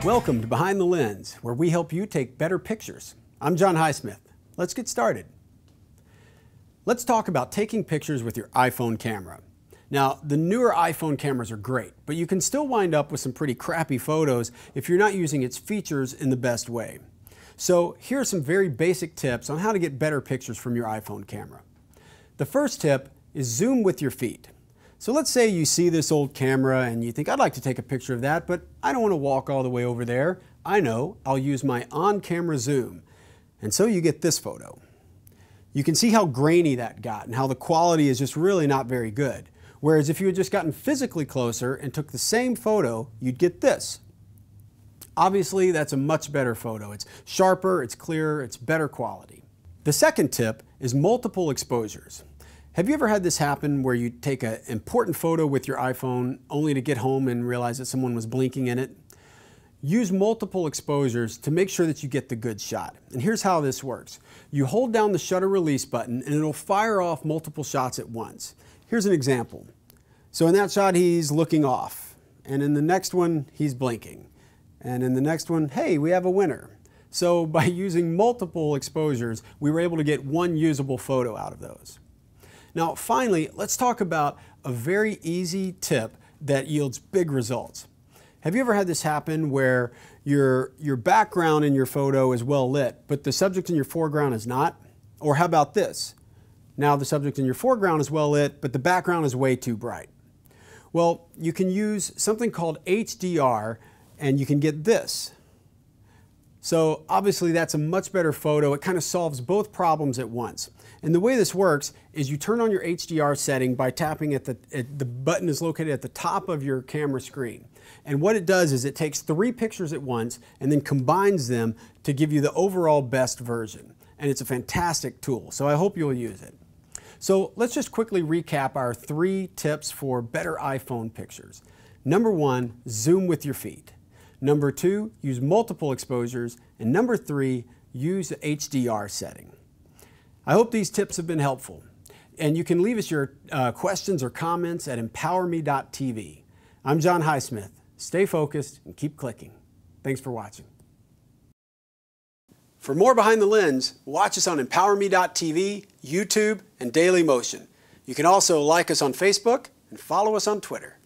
Welcome to Behind the Lens, where we help you take better pictures. I'm John Highsmith. Let's get started. Let's talk about taking pictures with your iPhone camera. Now, the newer iPhone cameras are great, but you can still wind up with some pretty crappy photos if you're not using its features in the best way. So here are some very basic tips on how to get better pictures from your iPhone camera. The first tip is zoom with your feet. So let's say you see this old camera and you think, I'd like to take a picture of that, but I don't want to walk all the way over there. I know, I'll use my on-camera zoom. And so you get this photo. You can see how grainy that got and how the quality is just really not very good. Whereas if you had just gotten physically closer and took the same photo, you'd get this. Obviously, that's a much better photo. It's sharper, it's clearer, it's better quality. The second tip is multiple exposures. Have you ever had this happen where you take an important photo with your iPhone only to get home and realize that someone was blinking in it? Use multiple exposures to make sure that you get the good shot. And here's how this works. You hold down the shutter release button and it'll fire off multiple shots at once. Here's an example. So in that shot, he's looking off. And in the next one, he's blinking. And in the next one, hey, we have a winner. So by using multiple exposures, we were able to get one usable photo out of those. Now, finally, let's talk about a very easy tip that yields big results. Have you ever had this happen where your background in your photo is well lit, but the subject in your foreground is not? Or how about this? Now the subject in your foreground is well lit, but the background is way too bright. Well, you can use something called HDR, and you can get this. So obviously that's a much better photo. It kind of solves both problems at once. And the way this works is you turn on your HDR setting by tapping at the button is located at the top of your camera screen. And what it does is it takes 3 pictures at once and then combines them to give you the overall best version. And it's a fantastic tool, so I hope you'll use it. So let's just quickly recap our 3 tips for better iPhone pictures. Number 1, zoom with your feet. Number 2, use multiple exposures. And number 3, use the HDR setting. I hope these tips have been helpful. And you can leave us your questions or comments at emPOWERme.tv. I'm John Highsmith. Stay focused and keep clicking. Thanks for watching. For more Behind the Lens, watch us on emPOWERme.tv, YouTube, and Daily Motion. You can also like us on Facebook and follow us on Twitter.